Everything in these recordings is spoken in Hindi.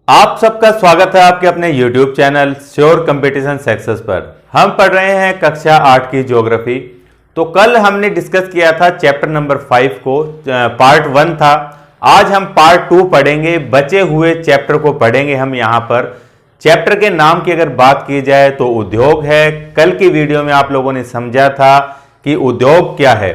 आप सबका स्वागत है आपके अपने YouTube channel sure competition success पर। हम पढ़ रहे हैं कक्षा 8 की ज्योग्राफी। तो कल हमने डिस्कस किया था चैप्टर नंबर 5 को, पार्ट 1 था। आज हम पार्ट 2 पढ़ेंगे, बचे हुए चैप्टर को पढ़ेंगे हम यहाँ पर। चैप्टर के नाम की अगर बात की जाए तो उद्योग है। कल की वीडियो में आप लोगों ने समझा था कि उद्योग क्या है।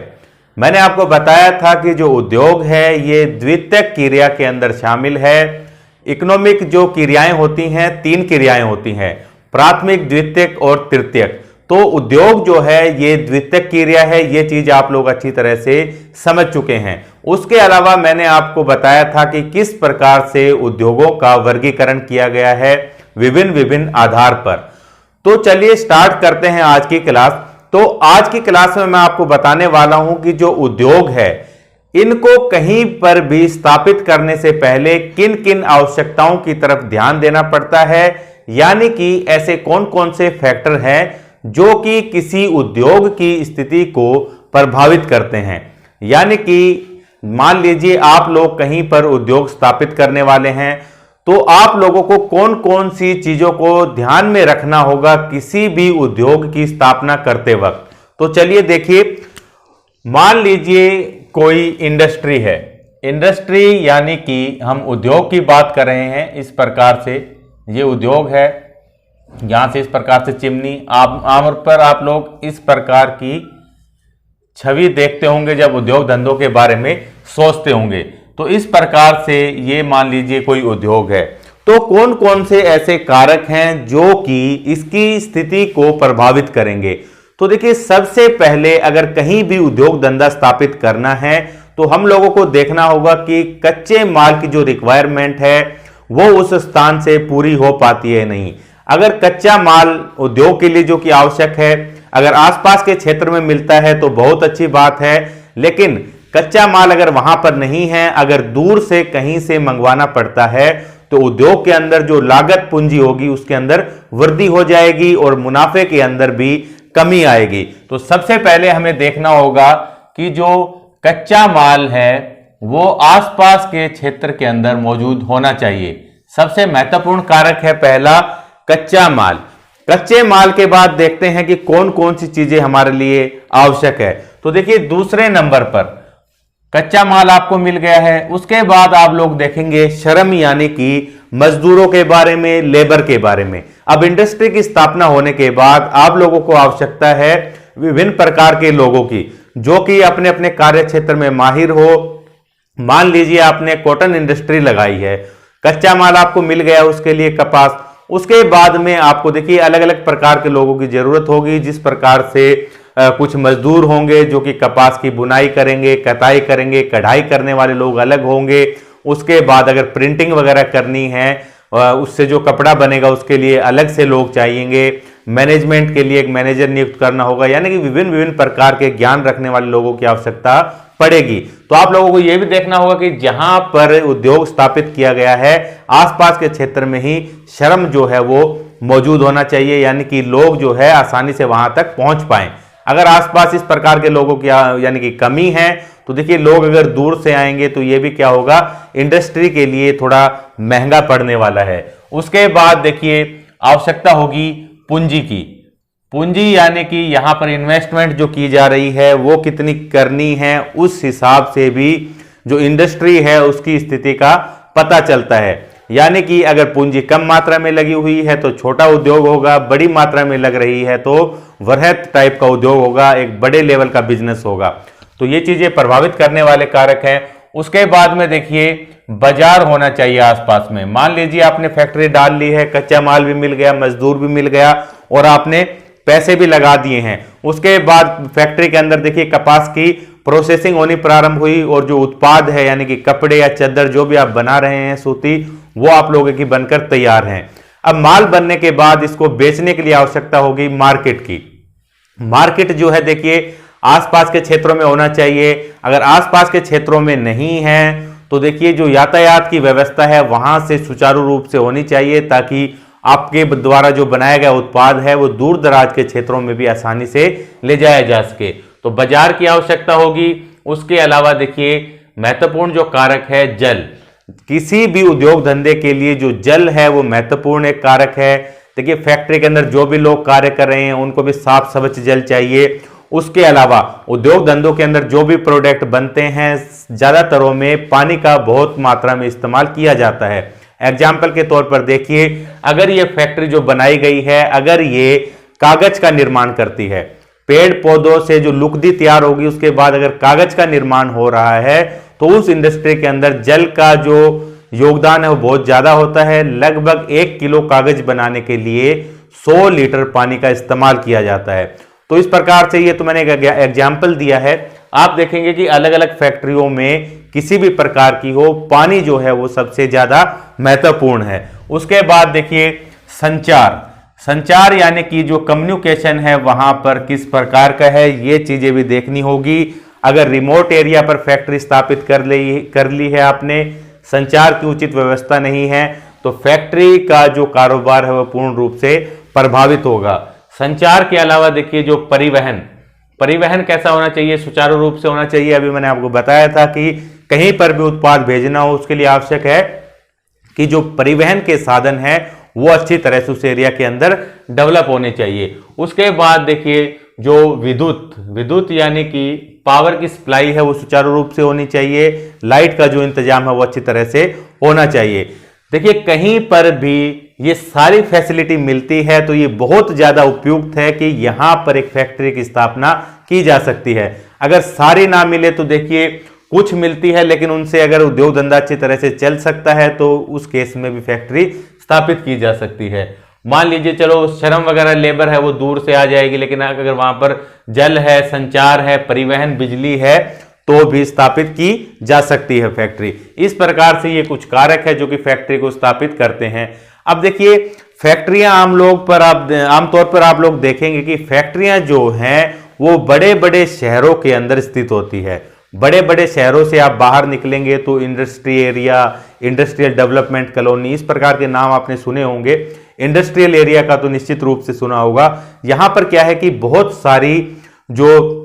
मैंने आपको बताया था कि जो उद्योग है ये द्वितीयक क्रिया के अंदर शामिल है। इकोनॉमिक जो क्रियाएं होती हैं, 3 क्रियाएं होती हैं, प्राथमिक, द्वितीयक और तृतीयक। तो उद्योग जो है ये द्वितीयक क्रिया है, ये चीज आप लोग अच्छी तरह से समझ चुके हैं। उसके अलावा मैंने आपको बताया था कि किस प्रकार से उद्योगों का वर्गीकरण किया गया है विभिन्न विभिन्न आधार पर। तो चलिए स्टार्ट करते हैं आज की क्लास। तो आज की क्लास में मैं आपको बताने वाला हूं कि जो उद्योग है इनको कहीं पर भी स्थापित करने से पहले किन किन आवश्यकताओं की तरफ ध्यान देना पड़ता है, यानी कि ऐसे कौन कौन से फैक्टर हैं जो कि किसी उद्योग की स्थिति को प्रभावित करते हैं। यानी कि मान लीजिए आप लोग कहीं पर उद्योग स्थापित करने वाले हैं, तो आप लोगों को कौन कौन सी चीजों को ध्यान में रखना होगा किसी भी उद्योग की स्थापना करते वक्त। तो चलिए देखिए, मान लीजिए कोई इंडस्ट्री है। इंडस्ट्री यानी कि हम उद्योग की बात कर रहे हैं। इस प्रकार से ये उद्योग है, यहां से इस प्रकार से चिमनी, आमतौर पर आप लोग इस प्रकार की छवि देखते होंगे जब उद्योग धंधों के बारे में सोचते होंगे। तो इस प्रकार से ये मान लीजिए कोई उद्योग है। तो कौन कौन से ऐसे कारक हैं जो कि इसकी स्थिति को प्रभावित करेंगे। तो देखिए, सबसे पहले अगर कहीं भी उद्योग धंधा स्थापित करना है तो हम लोगों को देखना होगा कि कच्चे माल की जो रिक्वायरमेंट है वो उस स्थान से पूरी हो पाती है नहीं। अगर कच्चा माल उद्योग के लिए जो कि आवश्यक है अगर आसपास के क्षेत्र में मिलता है तो बहुत अच्छी बात है, लेकिन कच्चा माल अगर वहां पर नहीं है, अगर दूर से कहीं से मंगवाना पड़ता है तो उद्योग के अंदर जो लागत पूंजी होगी उसके अंदर वृद्धि हो जाएगी और मुनाफे के अंदर भी कमी आएगी। तो सबसे पहले हमें देखना होगा कि जो कच्चा माल है वो आसपास के क्षेत्र के अंदर मौजूद होना चाहिए। सबसे महत्वपूर्ण कारक है पहला कच्चा माल। कच्चे माल के बाद देखते हैं कि कौन कौन सी चीजें हमारे लिए आवश्यक है। तो देखिए, दूसरे नंबर पर कच्चा माल आपको मिल गया है। उसके बाद आप लोग देखेंगे श्रम, यानी कि मजदूरों के बारे में, लेबर के बारे में। अब इंडस्ट्री की स्थापना होने के बाद आप लोगों को आवश्यकता है विभिन्न प्रकार के लोगों की जो कि अपने अपने कार्य क्षेत्र में माहिर हो। मान लीजिए आपने कॉटन इंडस्ट्री लगाई है, कच्चा माल आपको मिल गया, उसके लिए कपास। उसके बाद में आपको देखिए अलग अलग प्रकार के लोगों की जरूरत होगी, जिस प्रकार से कुछ मजदूर होंगे जो कि कपास की बुनाई करेंगे, कताई करेंगे, कढ़ाई करने वाले लोग अलग होंगे। उसके बाद अगर प्रिंटिंग वगैरह करनी है, उससे जो कपड़ा बनेगा उसके लिए अलग से लोग चाहिएंगे। मैनेजमेंट के लिए एक मैनेजर नियुक्त करना होगा, यानी कि विभिन्न विभिन्न प्रकार के ज्ञान रखने वाले लोगों की आवश्यकता पड़ेगी। तो आप लोगों को यह भी देखना होगा कि जहां पर उद्योग स्थापित किया गया है आसपास के क्षेत्र में ही श्रम जो है वो मौजूद होना चाहिए, यानी कि लोग जो है आसानी से वहां तक पहुंच पाए। अगर आसपास इस प्रकार के लोगों की यानी कि कमी है तो देखिए लोग अगर दूर से आएंगे तो ये भी क्या होगा, इंडस्ट्री के लिए थोड़ा महंगा पड़ने वाला है। उसके बाद देखिए आवश्यकता होगी पूंजी की। पूंजी यानी कि यहां पर इन्वेस्टमेंट जो की जा रही है वो कितनी करनी है, उस हिसाब से भी जो इंडस्ट्री है उसकी स्थिति का पता चलता है। यानी कि अगर पूंजी कम मात्रा में लगी हुई है तो छोटा उद्योग होगा, बड़ी मात्रा में लग रही है तो वृहत टाइप का उद्योग होगा, एक बड़े लेवल का बिजनेस होगा। तो ये चीजें प्रभावित करने वाले कारक हैं। उसके बाद में देखिए बाजार होना चाहिए आसपास में। मान लीजिए आपने फैक्ट्री डाल ली है, कच्चा माल भी मिल गया, मजदूर भी मिल गया और आपने पैसे भी लगा दिए हैं। उसके बाद फैक्ट्री के अंदर देखिए कपास की प्रोसेसिंग होनी प्रारंभ हुई और जो उत्पाद है यानी कि कपड़े या चादर जो भी आप बना रहे हैं सूती, वो आप लोगों की बनकर तैयार हैं। अब माल बनने के बाद इसको बेचने के लिए आवश्यकता होगी मार्केट की। मार्केट जो है देखिए आसपास के क्षेत्रों में होना चाहिए। अगर आसपास के क्षेत्रों में नहीं है तो देखिए जो यातायात की व्यवस्था है वहां से सुचारू रूप से होनी चाहिए, ताकि आपके द्वारा जो बनाया गया उत्पाद है वो दूर दराज के क्षेत्रों में भी आसानी से ले जाया जा सके। तो बाजार की आवश्यकता होगी। उसके अलावा देखिए महत्वपूर्ण जो कारक है जल। किसी भी उद्योग धंधे के लिए जो जल है वो महत्वपूर्ण एक कारक है। देखिए फैक्ट्री के अंदर जो भी लोग कार्य कर रहे हैं उनको भी साफ स्वच्छ जल चाहिए। उसके अलावा उद्योग धंधों के अंदर जो भी प्रोडक्ट बनते हैं ज्यादातरों में पानी का बहुत मात्रा में इस्तेमाल किया जाता है। एग्जाम्पल के तौर पर देखिए, अगर ये फैक्ट्री जो बनाई गई है, अगर ये कागज का निर्माण करती है, पेड़ पौधों से जो लुगदी तैयार होगी उसके बाद अगर कागज का निर्माण हो रहा है, तो उस इंडस्ट्री के अंदर जल का जो योगदान है वो बहुत ज्यादा होता है। लगभग 1 किलो कागज बनाने के लिए 100 लीटर पानी का इस्तेमाल किया जाता है। तो इस प्रकार से ये तो मैंने एक एग्जाम्पल दिया है। आप देखेंगे कि अलग अलग फैक्ट्रियों में किसी भी प्रकार की हो, पानी जो है वो सबसे ज्यादा महत्वपूर्ण है। उसके बाद देखिए संचार यानी कि जो कम्युनिकेशन है वहां पर किस प्रकार का है, ये चीजें भी देखनी होगी। अगर रिमोट एरिया पर फैक्ट्री स्थापित कर ली है आपने, संचार की उचित व्यवस्था नहीं है, तो फैक्ट्री का जो कारोबार है वह पूर्ण रूप से प्रभावित होगा। संचार के अलावा देखिए जो परिवहन कैसा होना चाहिए, सुचारू रूप से होना चाहिए। अभी मैंने आपको बताया था कि कहीं पर भी उत्पाद भेजना हो उसके लिए आवश्यक है कि जो परिवहन के साधन है वो अच्छी तरह से उस एरिया के अंदर डेवलप होने चाहिए। उसके बाद देखिए जो विद्युत यानी कि पावर की सप्लाई है वो सुचारू रूप से होनी चाहिए। लाइट का जो इंतजाम है वो अच्छी तरह से होना चाहिए। देखिए कहीं पर भी ये सारी फैसिलिटी मिलती है तो ये बहुत ज्यादा उपयुक्त है कि यहां पर एक फैक्ट्री की स्थापना की जा सकती है। अगर सारी ना मिले तो देखिए कुछ मिलती है, लेकिन उनसे अगर उद्योग धंधा अच्छी तरह से चल सकता है तो उस केस में भी फैक्ट्री स्थापित की जा सकती है। मान लीजिए चलो श्रम वगैरह लेबर है वो दूर से आ जाएगी, लेकिन अगर वहां पर जल है, संचार है, परिवहन, बिजली है तो भी स्थापित की जा सकती है फैक्ट्री। इस प्रकार से ये कुछ कारक है जो कि फैक्ट्री को स्थापित करते हैं। अब देखिए फैक्ट्रियां आमतौर पर आप लोग देखेंगे कि फैक्ट्रियां जो हैं वो बड़े बड़े शहरों के अंदर स्थित होती है। बड़े बड़े शहरों से आप बाहर निकलेंगे तो industry area, industrial development colony, इस प्रकार के नाम आपने सुने होंगे। इंडस्ट्रियल एरिया का तो निश्चित रूप से सुना होगा। यहां पर क्या है कि बहुत सारी जो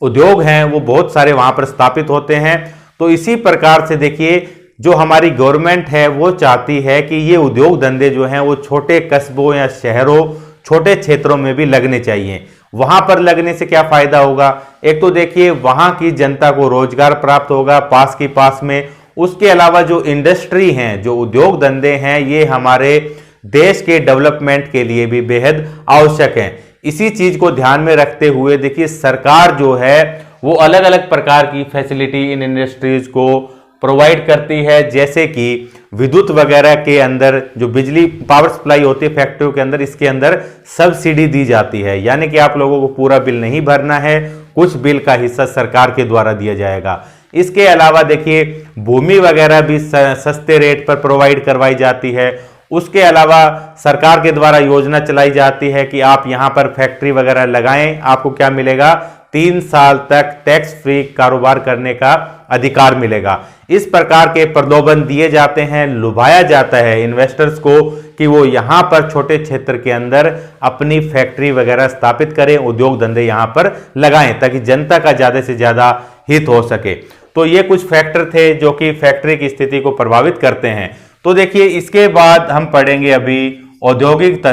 उद्योग हैं वो बहुत सारे वहां पर स्थापित होते हैं। तो इसी प्रकार से देखिए जो हमारी गवर्नमेंट है वो चाहती है कि ये उद्योग धंधे जो हैं वो छोटे कस्बों या शहरों, छोटे क्षेत्रों में भी लगने चाहिए। वहां पर लगने से क्या फायदा होगा, एक तो देखिए वहां की जनता को रोजगार प्राप्त होगा पास में। उसके अलावा जो इंडस्ट्री हैं, जो उद्योग धंधे हैं, ये हमारे देश के डेवलपमेंट के लिए भी बेहद आवश्यक हैं। इसी चीज को ध्यान में रखते हुए देखिए सरकार जो है वो अलग अलग प्रकार की फैसिलिटी इन इंडस्ट्रीज को प्रोवाइड करती है, जैसे कि विद्युत वगैरह के अंदर जो बिजली पावर सप्लाई होती है फैक्ट्रियों के अंदर, इसके अंदर सब्सिडी दी जाती है। यानी कि आप लोगों को पूरा बिल नहीं भरना है, कुछ बिल का हिस्सा सरकार के द्वारा दिया जाएगा। इसके अलावा देखिए भूमि वगैरह भी सस्ते रेट पर प्रोवाइड करवाई जाती है। उसके अलावा सरकार के द्वारा योजना चलाई जाती है कि आप यहां पर फैक्ट्री वगैरह लगाएं, आपको क्या मिलेगा, 3 साल तक टैक्स फ्री कारोबार करने का अधिकार मिलेगा। इस प्रकार के प्रलोभन दिए जाते हैं, लुभाया जाता है इन्वेस्टर्स को कि वो यहां पर छोटे क्षेत्र के अंदर अपनी फैक्ट्री वगैरह स्थापित करें, उद्योग धंधे यहां पर लगाएं ताकि जनता का ज्यादा से ज्यादा हित हो सके। तो ये कुछ फैक्टर थे जो कि फैक्ट्री की स्थिति को प्रभावित करते हैं। तो देखिए इसके बाद हम पढ़ेंगे अभी औद्योगिक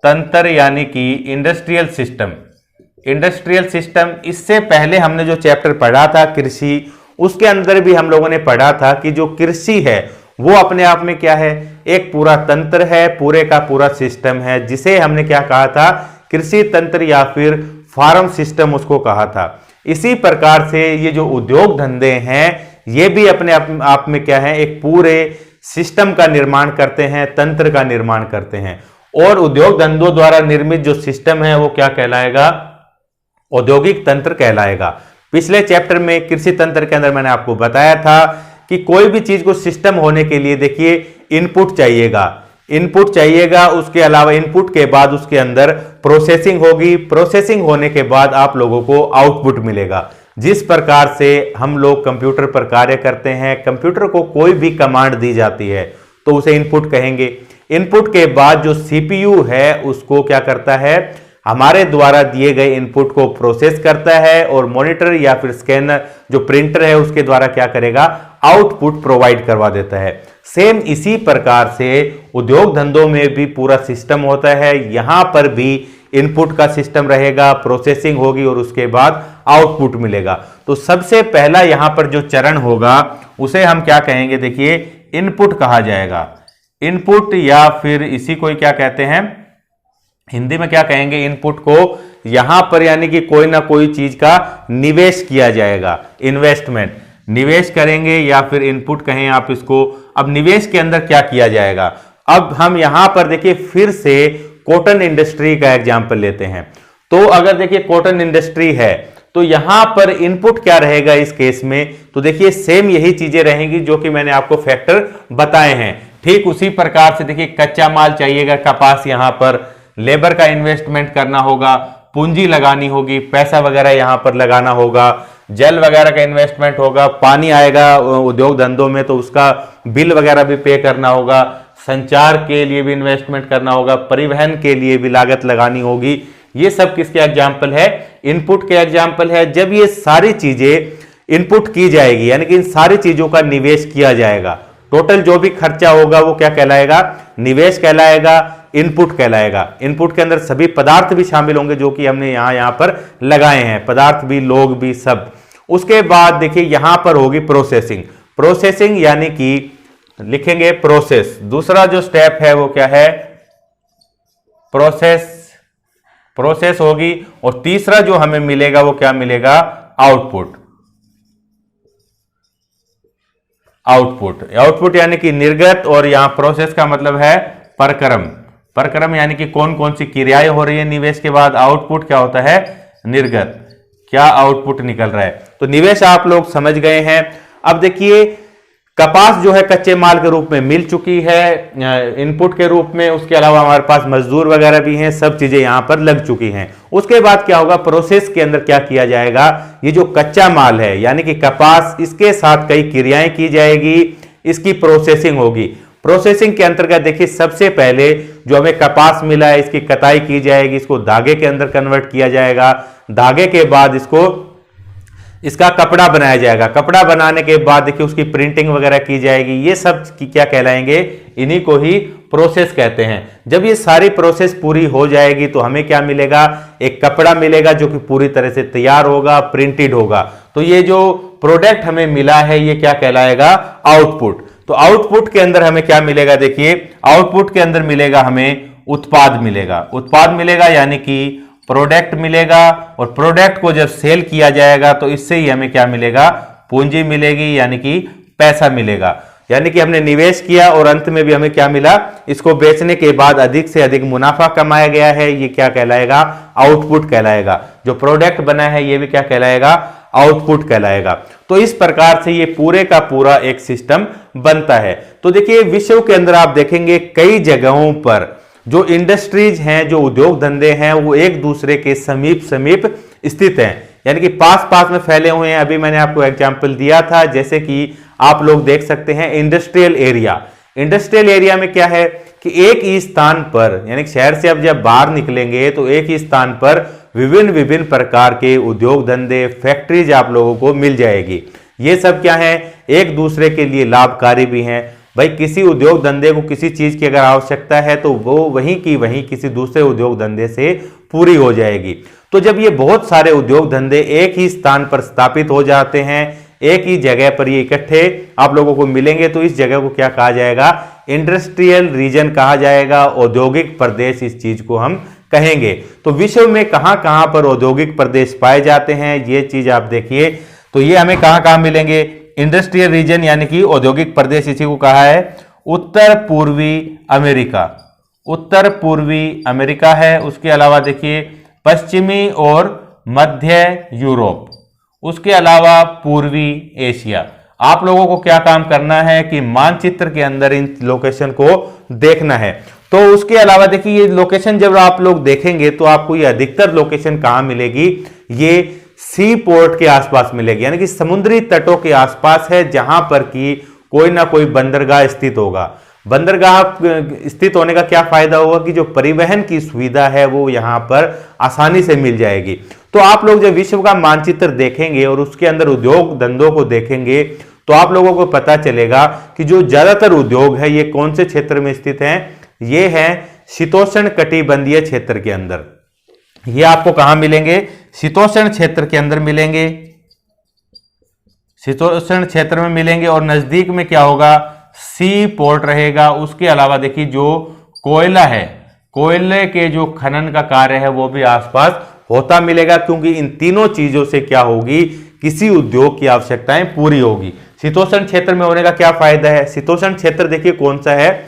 तंत्र यानी कि इंडस्ट्रियल सिस्टम। इससे पहले हमने जो चैप्टर पढ़ा था कृषि, उसके अंदर भी हम लोगों ने पढ़ा था कि जो कृषि है वो अपने आप में क्या है, एक पूरा तंत्र है, पूरे का पूरा सिस्टम है, जिसे हमने क्या कहा था, कृषि तंत्र या फिर फार्म सिस्टम उसको कहा था। इसी प्रकार से ये जो उद्योग धंधे हैं ये भी अपने आप में क्या है, एक पूरे सिस्टम का निर्माण करते हैं, तंत्र का निर्माण करते हैं। और उद्योग धंधों द्वारा निर्मित जो सिस्टम है वो क्या कहलाएगा, औद्योगिक तंत्र कहलाएगा। पिछले चैप्टर में कृषि तंत्र के अंदर मैंने आपको बताया था कि कोई भी चीज को सिस्टम होने के लिए देखिए इनपुट चाहिएगा, उसके अलावा इनपुट के बाद उसके अंदर प्रोसेसिंग होगी, प्रोसेसिंग होने के बाद आप लोगों को आउटपुट मिलेगा। जिस प्रकार से हम लोग कंप्यूटर पर कार्य करते हैं, कंप्यूटर को कोई भी कमांड दी जाती है तो उसे इनपुट कहेंगे। इनपुट के बाद जो सीपीयू है उसको क्या करता है, हमारे द्वारा दिए गए इनपुट को प्रोसेस करता है और मॉनिटर या फिर स्कैनर जो प्रिंटर है उसके द्वारा क्या करेगा, आउटपुट प्रोवाइड करवा देता है। सेम इसी प्रकार से उद्योग धंधों में भी पूरा सिस्टम होता है, यहां पर भी इनपुट का सिस्टम रहेगा, प्रोसेसिंग होगी और उसके बाद आउटपुट मिलेगा। तो सबसे पहला यहां पर जो चरण होगा उसे हम क्या कहेंगे, देखिए इनपुट कहा जाएगा। इनपुट या फिर इसी को क्या कहते हैं, हिंदी में क्या कहेंगे, इनपुट को यहां पर यानी कि कोई ना कोई चीज का निवेश किया जाएगा, इन्वेस्टमेंट निवेश करेंगे या फिर इनपुट कहें आप इसको। अब निवेश के अंदर क्या किया जाएगा, अब हम यहां पर देखिए फिर से कॉटन इंडस्ट्री का एग्जांपल लेते हैं। तो अगर देखिए कॉटन इंडस्ट्री है तो यहां पर इनपुट क्या रहेगा इस केस में, तो देखिए सेम यही चीजें रहेंगी जो कि मैंने आपको फैक्टर बताए हैं। ठीक उसी प्रकार से देखिए कच्चा माल चाहिएगा, कपास, यहां पर लेबर का इन्वेस्टमेंट करना होगा, पूंजी लगानी होगी, पैसा वगैरह यहां पर लगाना होगा, जल वगैरह का इन्वेस्टमेंट होगा, पानी आएगा उद्योग धंधों में तो उसका बिल वगैरह भी पे करना होगा, संचार के लिए भी इन्वेस्टमेंट करना होगा, परिवहन के लिए भी लागत लगानी होगी। ये सब किसके एग्जाम्पल है, इनपुट के एग्जाम्पल है। जब ये सारी चीजें इनपुट की जाएगी यानी कि इन सारी चीजों का निवेश किया जाएगा, टोटल जो भी खर्चा होगा वो क्या कहलाएगा, निवेश कहलाएगा, इनपुट कहलाएगा। इनपुट के अंदर सभी पदार्थ भी शामिल होंगे जो कि हमने यहां पर लगाए हैं, पदार्थ भी, लोग भी, सब। उसके बाद देखिए यहां पर होगी प्रोसेसिंग। प्रोसेसिंग यानी कि लिखेंगे प्रोसेस, दूसरा जो स्टेप है वो क्या है, प्रोसेस होगी। और तीसरा जो हमें मिलेगा वो क्या मिलेगा, आउटपुट यानी कि निर्गत। और यहां प्रोसेस का मतलब है परक्रम यानी कि कौन कौन सी क्रियाएं हो रही है निवेश के बाद। आउटपुट क्या होता है, निर्गत, क्या आउटपुट निकल रहा है। तो निवेश आप लोग समझ गए हैं। अब देखिए कपास जो है कच्चे माल के रूप में मिल चुकी है इनपुट के रूप में, उसके अलावा हमारे पास मजदूर वगैरह भी हैं, सब चीजें यहां पर लग चुकी हैं। उसके बाद क्या होगा, प्रोसेस के अंदर क्या किया जाएगा, ये जो कच्चा माल है यानी कि कपास, इसके साथ कई क्रियाएं की जाएगी, इसकी प्रोसेसिंग होगी। प्रोसेसिंग के अंतर्गत देखिए सबसे पहले जो हमें कपास मिला है इसकी कताई की जाएगी, इसको धागे के अंदर कन्वर्ट किया जाएगा, धागे के बाद इसका कपड़ा बनाया जाएगा, कपड़ा बनाने के बाद देखिए उसकी प्रिंटिंग वगैरह की जाएगी। ये सब क्या कहलाएंगे, इन्हीं को ही प्रोसेस कहते हैं। जब ये सारी प्रोसेस पूरी हो जाएगी तो हमें क्या मिलेगा, एक कपड़ा मिलेगा जो कि पूरी तरह से तैयार होगा, प्रिंटेड होगा। तो ये जो प्रोडक्ट हमें मिला है ये क्या कहलाएगा, आउटपुट। तो आउटपुट के अंदर हमें क्या मिलेगा, देखिए आउटपुट के अंदर मिलेगा हमें उत्पाद मिलेगा यानी कि प्रोडक्ट मिलेगा। और प्रोडक्ट को जब सेल किया जाएगा तो इससे ही हमें क्या मिलेगा, पूंजी मिलेगी यानी कि पैसा मिलेगा। यानी कि हमने निवेश किया और अंत में भी हमें क्या मिला, इसको बेचने के बाद अधिक से अधिक मुनाफा कमाया गया है, ये क्या कहलाएगा, आउटपुट कहलाएगा। जो प्रोडक्ट बना है ये भी क्या कहलाएगा, आउटपुट कहलाएगा। तो इस प्रकार से ये पूरे का पूरा एक सिस्टम बनता है। तो देखिए विश्व के अंदर आप देखेंगे कई जगहों पर जो इंडस्ट्रीज हैं, जो उद्योग धंधे हैं, वो एक दूसरे के समीप स्थित हैं, यानी कि पास पास में फैले हुए हैं। अभी मैंने आपको एग्जांपल दिया था, जैसे कि आप लोग देख सकते हैं इंडस्ट्रियल एरिया में क्या है कि एक ही स्थान पर, यानी शहर से अब जब बाहर निकलेंगे तो एक ही स्थान पर विभिन्न प्रकार के उद्योग धंधे, फैक्ट्रीज आप लोगों को मिल जाएगी। ये सब क्या है, एक दूसरे के लिए लाभकारी भी हैं। भाई किसी उद्योग धंधे को किसी चीज की अगर आवश्यकता है तो वो वहीं की वहीं किसी दूसरे उद्योग धंधे से पूरी हो जाएगी। तो जब ये बहुत सारे उद्योग धंधे एक ही स्थान पर स्थापित हो जाते हैं, एक ही जगह पर ये इकट्ठे आप लोगों को मिलेंगे, तो इस जगह को क्या कहा जाएगा, इंडस्ट्रियल रीजन कहा जाएगा, औद्योगिक प्रदेश इस चीज को हम कहेंगे। तो विश्व में कहां कहां पर औद्योगिक प्रदेश पाए जाते हैं ये चीज आप देखिए। तो ये हमें कहां कहां मिलेंगे, इंडस्ट्रियल रीजन यानी कि औद्योगिक प्रदेश, इसी को कहा है उत्तर पूर्वी अमेरिका है। उसके अलावा देखिए पश्चिमी और मध्य यूरोप, उसके अलावा पूर्वी एशिया। आप लोगों को क्या काम करना है कि मानचित्र के अंदर इन लोकेशन को देखना है। तो उसके अलावा देखिए ये लोकेशन जब आप लोग देखेंगे तो आपको ये अधिकतर लोकेशन कहां मिलेगी, ये सी पोर्ट के आसपास मिलेगी, यानी कि समुद्री तटों के आसपास है, जहां पर कि कोई ना कोई बंदरगाह स्थित होगा। बंदरगाह स्थित होने का क्या फायदा होगा कि जो परिवहन की सुविधा है वो यहाँ पर आसानी से मिल जाएगी। तो आप लोग जब विश्व का मानचित्र देखेंगे और उसके अंदर उद्योग धंधों को देखेंगे तो आप लोगों को पता चलेगा कि जो ज्यादातर उद्योग है ये कौन से क्षेत्र में स्थित हैं। ये हैं शीतोष्ण कटिबंधीय क्षेत्र के अंदर। ये आपको कहां मिलेंगे? शीतोष्ण क्षेत्र के अंदर मिलेंगे, शीतोष्ण क्षेत्र में मिलेंगे। और नजदीक में क्या होगा? सी पोर्ट रहेगा। उसके अलावा देखिए जो कोयला है, कोयले के जो खनन का कार्य है वो भी आसपास होता मिलेगा, क्योंकि इन तीनों चीजों से क्या होगी? किसी उद्योग की आवश्यकताएं पूरी होगी। शीतोष्ण क्षेत्र में होने का क्या फायदा है? शीतोष्ण क्षेत्र देखिए कौन सा है,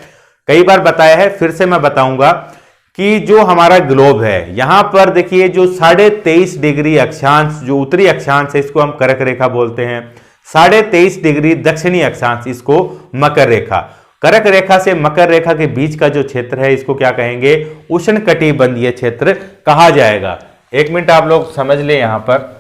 कई बार बताया है, फिर से मैं बताऊंगा कि जो हमारा ग्लोब है यहां पर देखिए जो 23.5 डिग्री अक्षांश, जो उत्तरी अक्षांश है इसको हम कर्क रेखा बोलते हैं, 23.5 डिग्री दक्षिणी अक्षांश इसको मकर रेखा। कर्क रेखा से मकर रेखा के बीच का जो क्षेत्र है इसको क्या कहेंगे? उष्ण कटिबंधीय क्षेत्र कहा जाएगा। एक मिनट आप लोग समझ ले यहां पर।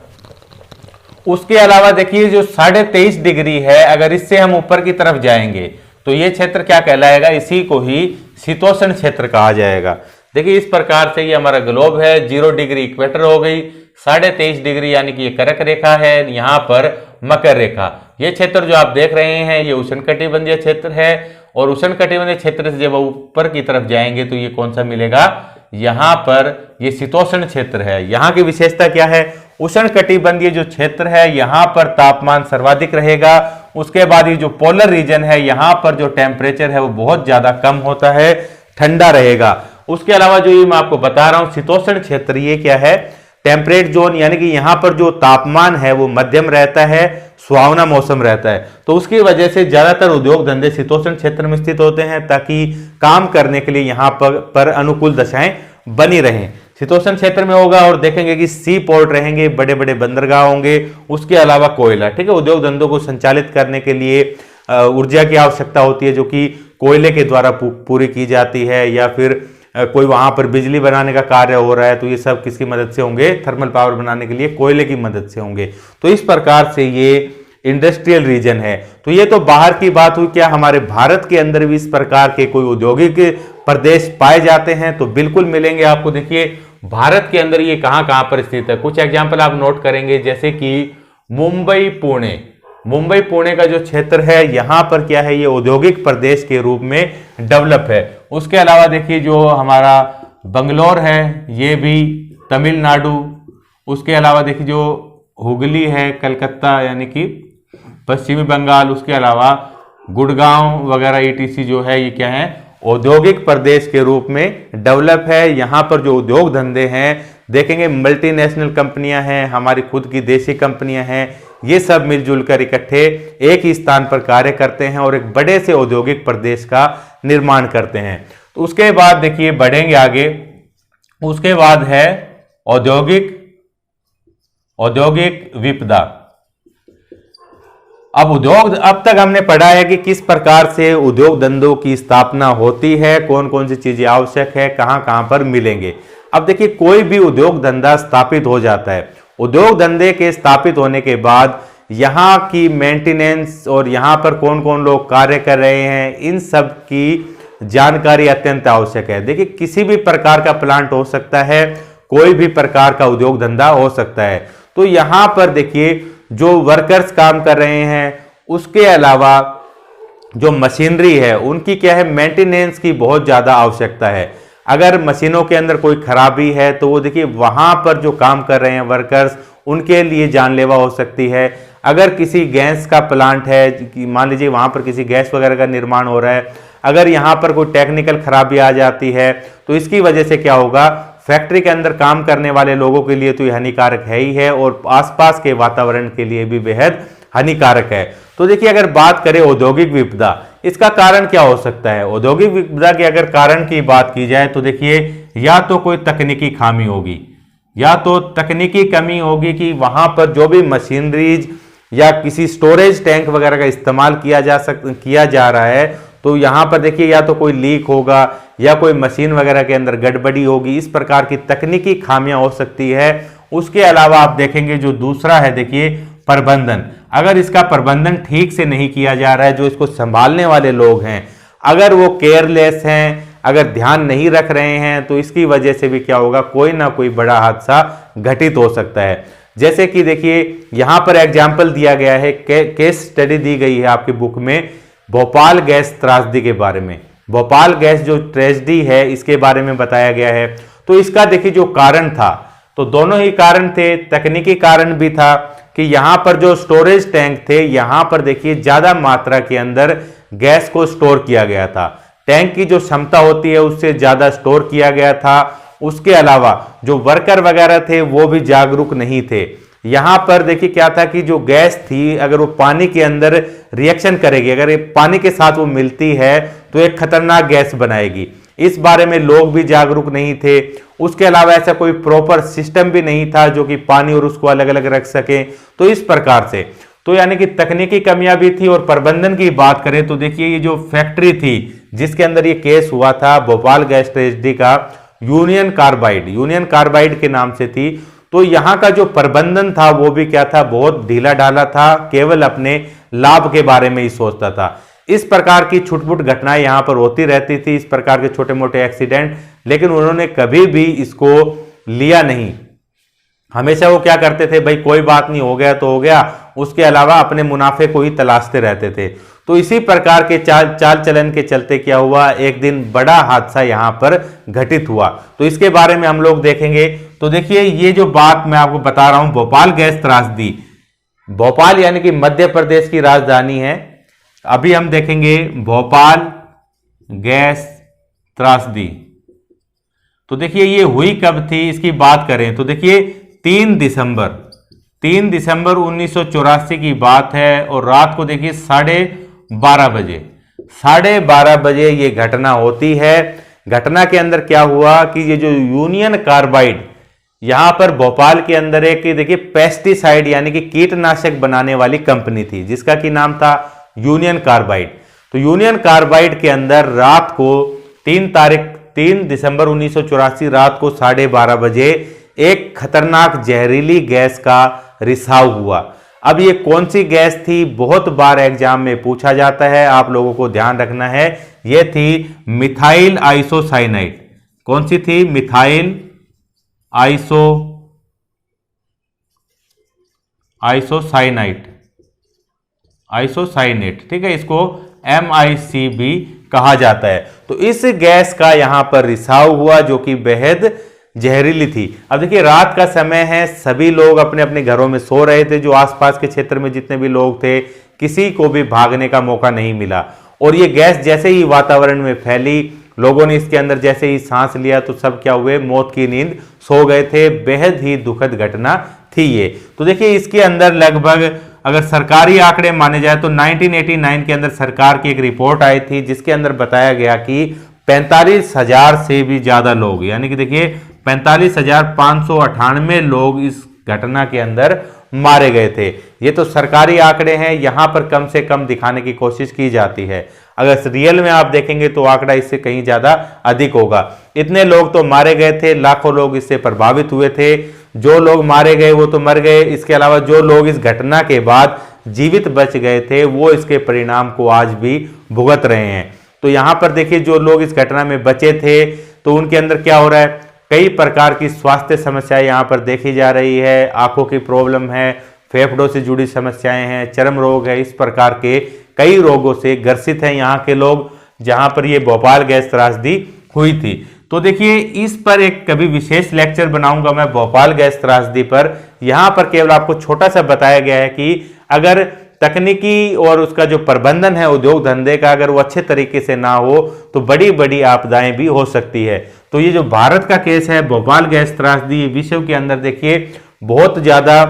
उसके अलावा देखिए जो 23.5 डिग्री है, अगर इससे हम ऊपर की तरफ जाएंगे तो ये क्षेत्र क्या कहलाएगा? इसी को ही शीतोष्ण क्षेत्र कहा जाएगा। देखिए इस प्रकार से ये हमारा ग्लोब है, 0 डिग्री इक्वेटर हो गई, 23.5 डिग्री यानी कि ये कर्क रेखा है, यहाँ पर मकर रेखा। ये क्षेत्र जो आप देख रहे हैं ये उष्णकटिबंधीय क्षेत्र है। और उष्णकटिबंधीय क्षेत्र से जब ऊपर की तरफ जाएंगे तो ये कौन सा मिलेगा? यहाँ पर ये शीतोष्ण क्षेत्र है। यहाँ की विशेषता क्या है? उष्णकटिबंधीय जो क्षेत्र है यहाँ पर तापमान सर्वाधिक रहेगा। उसके बाद ये जो पोलर रीजन है यहाँ पर जो टेम्परेचर है वो बहुत ज्यादा कम होता है, ठंडा रहेगा। उसके अलावा जो ये मैं आपको बता रहा हूं शीतोष्ण क्षेत्र, ये क्या है? टेम्परेट जोन, यानी कि यहाँ पर जो तापमान है वो मध्यम रहता है, सुहावना मौसम रहता है। तो उसकी वजह से ज्यादातर उद्योग धंधे शीतोष्ण क्षेत्र में स्थित होते हैं ताकि काम करने के लिए यहाँ पर अनुकूल दशाएं बनी रहें। शीतोष्ण क्षेत्र में होगा और देखेंगे कि सी पोर्ट रहेंगे, बड़े बड़े बंदरगाह होंगे। उसके अलावा कोयला, ठीक है, उद्योग धंधों को संचालित करने के लिए ऊर्जा की आवश्यकता होती है जो कि कोयले के द्वारा पूरी की जाती है, या फिर कोई वहां पर बिजली बनाने का कार्य हो रहा है तो ये सब किसकी मदद से होंगे? थर्मल पावर बनाने के लिए कोयले की मदद से होंगे। तो इस प्रकार से ये इंडस्ट्रियल रीजन है। तो ये तो बाहर की बात हुई। क्या हमारे भारत के अंदर भी इस प्रकार के कोई औद्योगिक प्रदेश पाए जाते हैं? तो बिल्कुल मिलेंगे आपको। देखिए भारत के अंदर ये कहां कहां पर स्थित है, कुछ एग्जाम्पल आप नोट करेंगे, जैसे कि मुंबई पुणे। मुंबई पुणे का जो क्षेत्र है यहां पर क्या है? ये औद्योगिक प्रदेश के रूप में डेवलप है। उसके अलावा देखिए जो हमारा बंगलोर है ये भी तमिलनाडु। उसके अलावा देखिए जो हुगली है कलकत्ता यानी कि पश्चिमी बंगाल। उसके अलावा गुड़गांव वगैरह ईटीसी जो है ये क्या है? औद्योगिक प्रदेश के रूप में डेवलप है। यहाँ पर जो उद्योग धंधे हैं देखेंगे, मल्टीनेशनल कंपनियां हैं, हमारी खुद की देशी कंपनियां हैं, ये सब मिलजुल कर इकट्ठे एक ही स्थान पर कार्य करते हैं और एक बड़े से औद्योगिक प्रदेश का निर्माण करते हैं। तो उसके बाद देखिए बढ़ेंगे आगे। उसके बाद है औद्योगिक विपदा। अब तक हमने पढ़ा है कि किस प्रकार से उद्योग धंधों की स्थापना होती है, कौन कौन सी चीजें आवश्यक है, कहां कहां पर मिलेंगे। अब देखिए कोई भी उद्योग धंधा स्थापित हो जाता है, उद्योग धंधे के स्थापित होने के बाद यहाँ की मेंटेनेंस और यहाँ पर कौन कौन लोग कार्य कर रहे हैं, इन सब की जानकारी अत्यंत आवश्यक है। देखिए किसी भी प्रकार का प्लांट हो सकता है, कोई भी प्रकार का उद्योग धंधा हो सकता है। तो यहाँ पर देखिए जो वर्कर्स काम कर रहे हैं, उसके अलावा जो मशीनरी है उनकी क्या है? मेंटेनेंस की बहुत ज्यादा आवश्यकता है। अगर मशीनों के अंदर कोई खराबी है तो वो देखिए वहां पर जो काम कर रहे हैं वर्कर्स, उनके लिए जानलेवा हो सकती है। अगर किसी गैस का प्लांट है, मान लीजिए वहां पर किसी गैस वगैरह का निर्माण हो रहा है, अगर यहाँ पर कोई टेक्निकल खराबी आ जाती है तो इसकी वजह से क्या होगा? फैक्ट्री के अंदर काम करने वाले लोगों के लिए तो ये हानिकारक है ही है और आसपास के वातावरण के लिए भी बेहद हानिकारक है। तो देखिए अगर बात करें औद्योगिक विपदा, इसका कारण क्या हो सकता है? औद्योगिक विपदा के अगर कारण की बात की जाए तो देखिए या तो कोई तकनीकी खामी होगी, या तो तकनीकी कमी होगी कि वहां पर जो भी मशीनरीज या किसी स्टोरेज टैंक वगैरह का इस्तेमाल किया जा रहा है, तो यहां पर देखिए या तो कोई लीक होगा या कोई मशीन वगैरह के अंदर गड़बड़ी होगी। इस प्रकार की तकनीकी खामियां हो सकती है। उसके अलावा आप देखेंगे जो दूसरा है देखिए प्रबंधन। अगर इसका प्रबंधन ठीक से नहीं किया जा रहा है, जो इसको संभालने वाले लोग हैं अगर वो केयरलेस हैं, अगर ध्यान नहीं रख रहे हैं, तो इसकी वजह से भी क्या होगा, कोई ना कोई बड़ा हादसा घटित हो सकता है। जैसे कि देखिए यहां पर एग्जाम्पल दिया गया है, केस स्टडी दी गई है आपकी बुक में भोपाल गैस त्रासदी के बारे में। भोपाल गैस जो ट्रेजेडी है इसके बारे में बताया गया है। तो इसका देखिए जो कारण था, तो दोनों ही कारण थे। तकनीकी कारण भी था कि यहां पर जो स्टोरेज टैंक थे, यहां पर देखिए ज्यादा मात्रा के अंदर गैस को स्टोर किया गया था। टैंक की जो क्षमता होती है उससे ज्यादा स्टोर किया गया था। उसके अलावा जो वर्कर वगैरह थे वो भी जागरूक नहीं थे। यहां पर देखिए क्या था कि जो गैस थी अगर वो पानी के अंदर रिएक्शन करेगी, अगर ये पानी के साथ वो मिलती है तो एक खतरनाक गैस बनाएगी। इस बारे में लोग भी जागरूक नहीं थे। उसके अलावा ऐसा कोई प्रॉपर सिस्टम भी नहीं था जो कि पानी और उसको अलग अलग रख सके। तो इस प्रकार से तो यानी कि तकनीकी कमियां भी थी। और प्रबंधन की बात करें तो देखिए ये जो फैक्ट्री थी जिसके अंदर ये केस हुआ था भोपाल गैस ट्रेजेडी का, यूनियन कार्बाइड के नाम से थी। तो यहां का जो प्रबंधन था वो भी क्या था, बहुत ढीला ढाला था, केवल अपने लाभ के बारे में ही सोचता था। इस प्रकार की छुटपुट घटनाएं यहां पर होती रहती थी, इस प्रकार के छोटे मोटे एक्सीडेंट, लेकिन उन्होंने कभी भी इसको लिया नहीं। हमेशा वो क्या करते थे, भाई कोई बात नहीं, हो गया तो हो गया, उसके अलावा अपने मुनाफे को ही तलाशते रहते थे। तो इसी प्रकार के चाल चलन के चलते क्या हुआ, एक दिन बड़ा हादसा यहां पर घटित हुआ। तो इसके बारे में हम लोग देखेंगे। तो देखिए ये जो बात मैं आपको बता रहा हूं, भोपाल गैस त्रासदी, भोपाल यानी कि मध्य प्रदेश की राजधानी है। अभी हम देखेंगे भोपाल गैस त्रासदी। तो देखिए ये हुई कब थी, इसकी बात करें तो देखिए 3 दिसंबर 1984 की बात है। और रात को देखिए 12:30 बजे ये घटना होती है। घटना के अंदर क्या हुआ कि ये जो यूनियन कार्बाइड, यहां पर भोपाल के अंदर एक देखिए पेस्टिसाइड यानी कि कीटनाशक बनाने वाली कंपनी थी जिसका की नाम था यूनियन कार्बाइड। तो यूनियन कार्बाइड के अंदर रात को 3 दिसंबर 1984 रात को 12:30 बजे एक खतरनाक जहरीली गैस का रिसाव हुआ। अब ये कौन सी गैस थी, बहुत बार एग्जाम में पूछा जाता है, आप लोगों को ध्यान रखना है। ये थी मिथाइल आइसोसाइनाइड। कौन सी थी, मिथाइल आइसोसाइनेट, ठीक है, इसको MICB कहा जाता है। तो इस गैस का यहां पर रिसाव हुआ जो कि बेहद जहरीली थी। अब देखिए रात का समय है, सभी लोग अपने अपने घरों में सो रहे थे। जो आसपास के क्षेत्र में जितने भी लोग थे, किसी को भी भागने का मौका नहीं मिला। और ये गैस जैसे ही वातावरण में फैली, लोगों ने इसके अंदर जैसे ही सांस लिया तो सब क्या हुए, मौत की नींद सो गए थे। बेहद ही दुखद घटना थी ये। तो देखिए इसके अंदर लगभग अगर सरकारी आंकड़े माने जाए तो 1989 के अंदर सरकार की एक रिपोर्ट आई थी जिसके अंदर बताया गया कि 45,000 से भी ज्यादा लोग, यानी कि देखिए 45,598 लोग इस घटना के अंदर मारे गए थे। ये तो सरकारी आंकड़े हैं, यहां पर कम से कम दिखाने की कोशिश की जाती है। अगर रियल में आप देखेंगे तो आंकड़ा इससे कहीं ज्यादा अधिक होगा। इतने लोग तो मारे गए थे, लाखों लोग इससे प्रभावित हुए थे। जो लोग मारे गए वो तो मर गए, इसके अलावा जो लोग इस घटना के बाद जीवित बच गए थे वो इसके परिणाम को आज भी भुगत रहे हैं। तो यहां पर देखिए जो लोग इस घटना में बचे थे तो उनके अंदर क्या हो रहा है, कई प्रकार की स्वास्थ्य समस्याएं यहां पर देखी जा रही है। आंखों की प्रॉब्लम है, फेफड़ों से जुड़ी समस्याएं हैं, चर्म रोग है, इस प्रकार के कई रोगों से ग्रसित हैं यहाँ के लोग, जहां पर ये भोपाल गैस त्रासदी हुई थी। तो देखिए इस पर एक कभी विशेष लेक्चर बनाऊंगा मैं भोपाल गैस त्रासदी पर। यहां पर केवल आपको छोटा सा बताया गया है कि अगर तकनीकी और उसका जो प्रबंधन है उद्योग धंधे का, अगर वो अच्छे तरीके से ना हो तो बड़ी बड़ी आपदाएं भी हो सकती है। तो ये जो भारत का केस है भोपाल गैस त्रासदी, विश्व के अंदर देखिए बहुत ज्यादा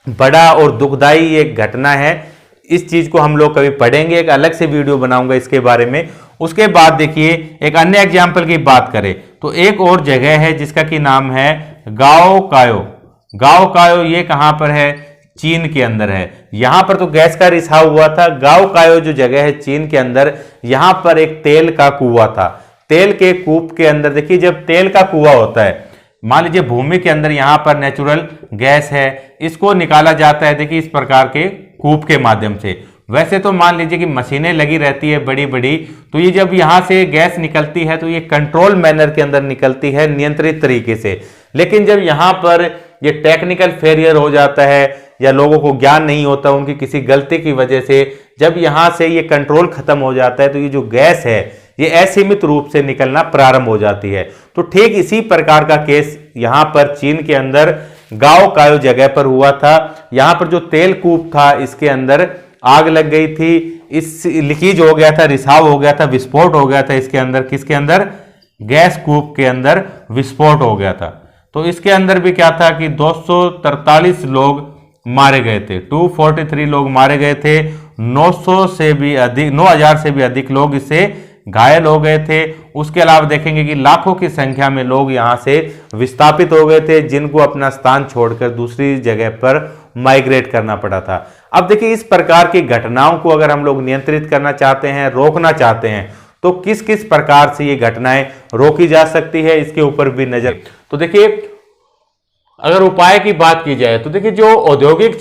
बड़ा और दुखदाई एक घटना है। इस चीज को हम लोग कभी पढ़ेंगे, एक अलग से वीडियो बनाऊंगा इसके बारे में। उसके बाद देखिए एक अन्य एग्जाम्पल की बात करें तो एक और जगह है जिसका की नाम है गाओ कायो। ये कहां पर है, चीन के अंदर है। यहां पर तो गैस का रिसाव हुआ था। गाओ कायो जो जगह है चीन के अंदर, यहां पर एक तेल का कुआं था। तेल के कूप के अंदर देखिए जब तेल का कुआं होता है, मान लीजिए भूमि के अंदर यहां पर नेचुरल गैस है, इसको निकाला जाता है देखिए इस प्रकार के कूप के माध्यम से। वैसे तो मान लीजिए कि मशीनें लगी रहती है बड़ी बड़ी, तो ये जब यहाँ से गैस निकलती है तो ये कंट्रोल मैनर के अंदर निकलती है, नियंत्रित तरीके से। लेकिन जब यहाँ पर ये टेक्निकल फेलियर हो जाता है या लोगों को ज्ञान नहीं होता, उनकी किसी गलती की वजह से जब यहाँ से ये कंट्रोल खत्म हो जाता है तो ये जो गैस है ये असीमित रूप से निकलना प्रारंभ हो जाती है। तो ठीक इसी प्रकार का केस यहाँ पर चीन के अंदर गाओ कायो जगह पर हुआ था। यहाँ पर जो तेल कूप था इसके अंदर आग लग गई थी, इस लीकेज हो गया था, रिसाव हो गया था, विस्फोट हो गया था इसके अंदर। किसके अंदर? गैस कूप के अंदर विस्फोट हो गया था। तो इसके अंदर भी क्या था कि 243 लोग मारे गए थे, 243 लोग मारे गए थे, 900 से भी अधिक, 9000 से भी अधिक लोग इससे घायल हो गए थे। उसके अलावा देखेंगे कि लाखों की संख्या में लोग यहां से विस्थापित हो गए थे, जिनको अपना स्थान छोड़कर दूसरी जगह पर माइग्रेट करना पड़ा था। अब देखिए, इस प्रकार की घटनाओं को अगर हम लोग नियंत्रित करना चाहते हैं, रोकना चाहते हैं, तो किस किस प्रकार से ये घटनाएं रोकी जा सकती है, इसके ऊपर भी नजर। तो देखिए, अगर उपाय की बात की जाए तो देखिए, जो औद्योगिक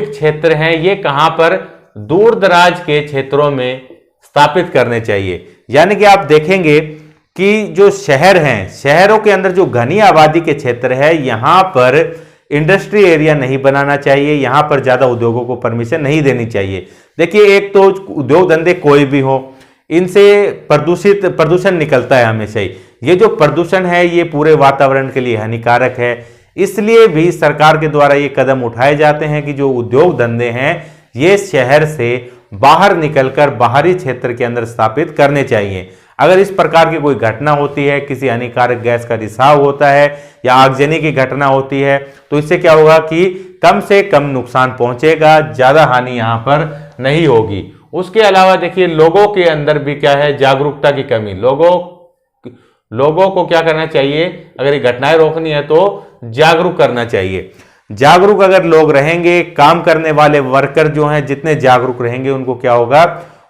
क्षेत्र हैं, ये कहां पर? दूर दराज के क्षेत्रों में स्थापित करने चाहिए। यानी कि आप देखेंगे कि जो शहर हैं, शहरों के अंदर जो घनी आबादी के क्षेत्र है, यहां पर इंडस्ट्री एरिया नहीं बनाना चाहिए, यहां पर ज्यादा उद्योगों को परमिशन नहीं देनी चाहिए। देखिए, एक तो उद्योग धंधे कोई भी हो, इनसे प्रदूषण निकलता है हमेशा ही। ये जो प्रदूषण है ये पूरे वातावरण के लिए हानिकारक है। इसलिए भी सरकार के द्वारा ये कदम उठाए जाते हैं कि जो उद्योग धंधे हैं ये शहर से बाहर निकलकर बाहरी क्षेत्र के अंदर स्थापित करने चाहिए। अगर इस प्रकार की कोई घटना होती है, किसी हानिकारक गैस का रिसाव होता है या आगजनी की घटना होती है, तो इससे क्या होगा कि कम से कम नुकसान पहुंचेगा, ज्यादा हानि यहां पर नहीं होगी। उसके अलावा देखिए, लोगों के अंदर भी क्या है? जागरूकता की कमी। लोगों को क्या करना चाहिए? अगर ये घटनाएं रोकनी है तो जागरूक करना चाहिए। जागरूक अगर लोग रहेंगे, काम करने वाले वर्कर जो हैं जितने जागरूक रहेंगे, उनको क्या होगा?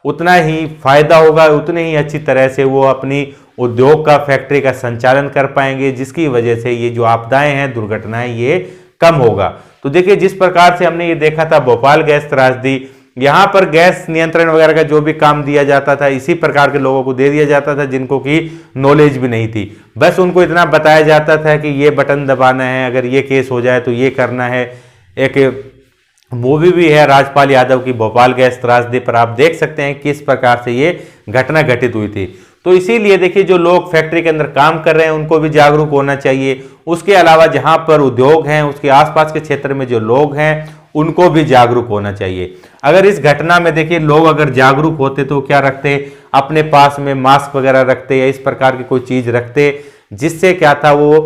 उतना ही फायदा होगा, उतने ही अच्छी तरह से वो अपनी उद्योग का, फैक्ट्री का संचालन कर पाएंगे, जिसकी वजह से ये जो आपदाएं हैं, दुर्घटनाएं, ये कम होगा। तो देखिए, जिस प्रकार से हमने ये देखा था भोपाल गैस त्रासदी, यहां पर गैस नियंत्रण वगैरह का जो भी काम दिया जाता था, इसी प्रकार के लोगों को दे दिया जाता था जिनको कि नॉलेज भी नहीं थी। बस उनको इतना बताया जाता था कि ये बटन दबाना है, अगर ये केस हो जाए तो ये करना है। एक मूवी भी है राजपाल यादव की, भोपाल गैस त्रासदी पर, आप देख सकते हैं किस प्रकार से ये घटना घटित हुई थी। तो इसीलिए देखिए, जो लोग फैक्ट्री के अंदर काम कर रहे हैं उनको भी जागरूक होना चाहिए। उसके अलावा जहां पर उद्योग हैं, उसके आसपास के क्षेत्र में जो लोग हैं, उनको भी जागरूक होना चाहिए। अगर इस घटना में देखिए, लोग अगर जागरूक होते तो क्या रखते? अपने पास में मास्क वगैरह रखते या इस प्रकार की कोई चीज रखते, जिससे क्या था, वो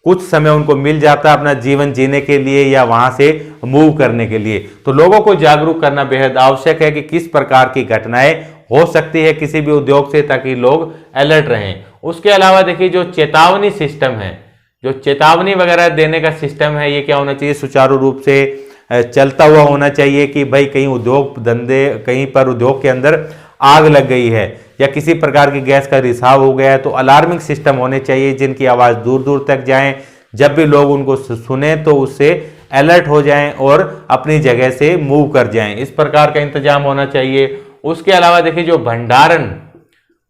कुछ समय उनको मिल जाता अपना जीवन जीने के लिए या वहां से मूव करने के लिए। तो लोगों को जागरूक करना बेहद आवश्यक है कि किस प्रकार की घटनाएं हो सकती है किसी भी उद्योग से, ताकि लोग अलर्ट रहें। उसके अलावा देखिए, जो चेतावनी सिस्टम है, जो चेतावनी वगैरह देने का सिस्टम है, ये क्या होना चाहिए? सुचारू रूप से चलता हुआ होना चाहिए कि भाई कहीं उद्योग धंधे, कहीं पर उद्योग के अंदर आग लग गई है या किसी प्रकार की गैस का रिसाव हो गया है, तो अलार्मिंग सिस्टम होने चाहिए जिनकी आवाज दूर दूर तक जाए। जब भी लोग उनको सुने तो उससे अलर्ट हो जाएं और अपनी जगह से मूव कर जाएं। इस प्रकार का इंतजाम होना चाहिए। उसके अलावा देखिए, जो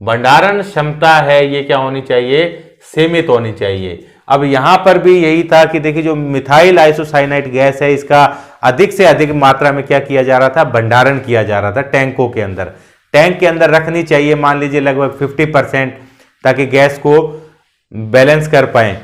भंडारण क्षमता है, ये क्या होनी चाहिए? सीमित होनी चाहिए। अब यहां पर भी यही था कि देखिए, जो मिथाइल आइसोसाइनाइड गैस है, इसका अधिक से अधिक मात्रा में क्या किया जा रहा था? भंडारण किया जा रहा था टैंकों के अंदर। टैंक के अंदर रखनी चाहिए मान लीजिए लगभग 50%, ताकि गैस को बैलेंस कर पाए।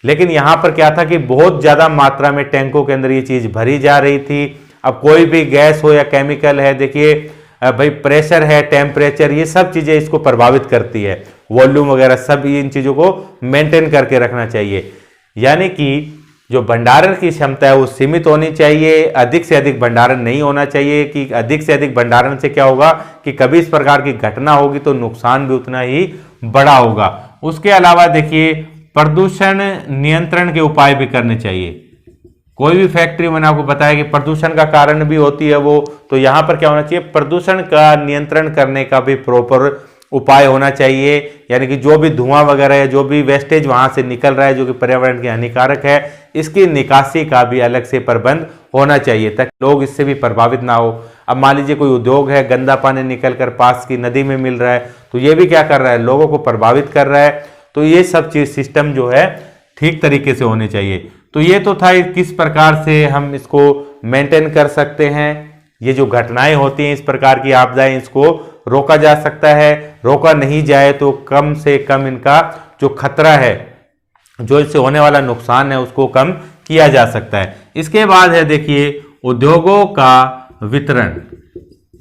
लेकिन यहां पर क्या था कि बहुत ज्यादा मात्रा में टैंकों के अंदर ये चीज भरी जा रही थी। अब कोई भी गैस हो या केमिकल है, देखिए भाई, प्रेशर है, टेम्परेचर, ये सब चीजें इसको प्रभावित करती है, वॉल्यूम वगैरह सब, इन चीजों को मेंटेन करके रखना चाहिए। यानी कि जो भंडारण की क्षमता है वो सीमित होनी चाहिए, अधिक से अधिक भंडारण नहीं होना चाहिए। कि अधिक से अधिक भंडारण से क्या होगा कि कभी इस प्रकार की घटना होगी तो नुकसान भी उतना ही बड़ा होगा। उसके अलावा देखिए, प्रदूषण नियंत्रण के उपाय भी करने चाहिए। कोई भी फैक्ट्री, मैंने आपको बताया कि प्रदूषण का कारण भी होती है वो, तो यहां पर क्या होना चाहिए? प्रदूषण का नियंत्रण करने का भी प्रॉपर उपाय होना चाहिए। यानी कि जो भी धुआं वगैरह है, जो भी वेस्टेज वहां से निकल रहा है जो कि पर्यावरण के हानिकारक है, इसकी निकासी का भी अलग से प्रबंध होना चाहिए ताकि लोग इससे भी प्रभावित ना हो। अब मान लीजिए कोई उद्योग है, गंदा पानी निकल कर पास की नदी में मिल रहा है, तो ये भी क्या कर रहा है, लोगों को प्रभावित कर रहा है। तो ये सब चीज सिस्टम जो है ठीक तरीके से होने चाहिए। तो ये तो था किस प्रकार से हम इसको मेंटेन कर सकते हैं। ये जो घटनाएं होती हैं इस प्रकार की आपदाएं, इसको रोका जा सकता है। रोका नहीं जाए तो कम से कम इनका जो खतरा है, जो इससे होने वाला नुकसान है, उसको कम किया जा सकता है। इसके बाद है देखिए उद्योगों का वितरण।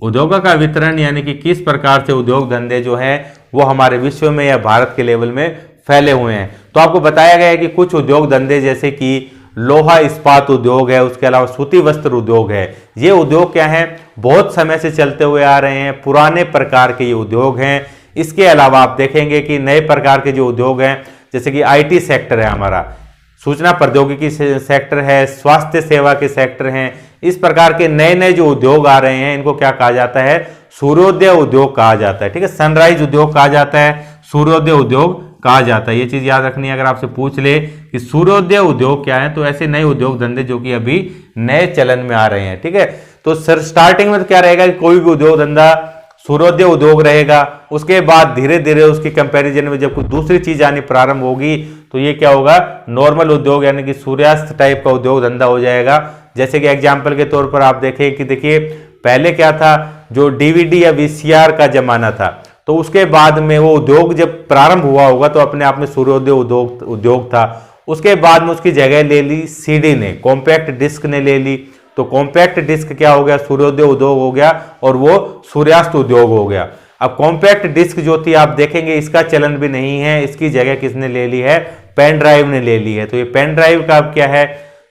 उद्योगों का वितरण यानी कि किस प्रकार से उद्योग धंधे जो हैं वो हमारे विश्व में या भारत के लेवल में फैले हुए हैं। तो आपको बताया गया है कि कुछ उद्योग धंधे जैसे कि लोहा इस्पात उद्योग है, उसके अलावा सूती वस्त्र उद्योग है। ये उद्योग क्या है, बहुत समय से चलते हुए आ रहे हैं, पुराने प्रकार के ये उद्योग हैं। इसके अलावा आप देखेंगे कि नए प्रकार के जो उद्योग हैं जैसे कि आईटी सेक्टर है हमारा, सूचना प्रौद्योगिकी सेक्टर है, स्वास्थ्य सेवा के सेक्टर हैं। इस प्रकार के नए नए जो उद्योग आ रहे हैं इनको क्या कहा जाता है, सूर्योदय उद्योग कहा जाता है। ठीक है, सनराइज उद्योग कहा जाता है, सूर्योदय उद्योग कहा जाता है। ये चीज याद रखनी है। अगर आपसे पूछ ले कि सूर्योदय उद्योग क्या है, तो ऐसे नए उद्योग धंधे जो कि अभी नए चलन में आ रहे हैं। ठीक है, तो सर स्टार्टिंग में तो क्या रहेगा कि कोई भी उद्योग धंधा सूर्योदय उद्योग रहेगा, उसके बाद धीरे धीरे उसकी कंपैरिजन में जब कुछ दूसरी चीज आनी प्रारंभ होगी तो ये क्या होगा, नॉर्मल उद्योग यानी कि सूर्यास्त टाइप का उद्योग धंधा हो जाएगा। जैसे कि एग्जाम्पल के तौर पर आप देखें कि देखिए पहले क्या था, जो डीवीडी या वीसीआर का जमाना था, तो उसके बाद में वो उद्योग जब प्रारंभ हुआ होगा तो अपने आप में सूर्योदय उद्योग था। उसके बाद में उसकी जगह ले ली सीडी ने, कॉम्पैक्ट डिस्क ने ले ली। तो कॉम्पैक्ट डिस्क क्या हो गया, सूर्योदय उद्योग हो गया और वो सूर्यास्त उद्योग हो गया। अब कॉम्पैक्ट डिस्क जो थी आप देखेंगे इसका चलन भी नहीं है, इसकी जगह किसने ले ली है, पेन ड्राइव ने ले ली है। तो ये पेन ड्राइव का अब क्या है,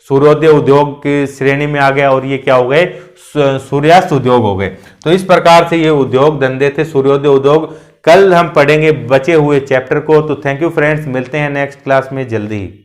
सूर्योदय उद्योग की श्रेणी में आ गया और ये क्या हो गए, सूर्यास्त उद्योग हो गए। तो इस प्रकार से ये उद्योग धंधे थे, सूर्योदय उद्योग। कल हम पढ़ेंगे बचे हुए चैप्टर को। तो थैंक यू फ्रेंड्स, मिलते हैं नेक्स्ट क्लास में जल्दी ही।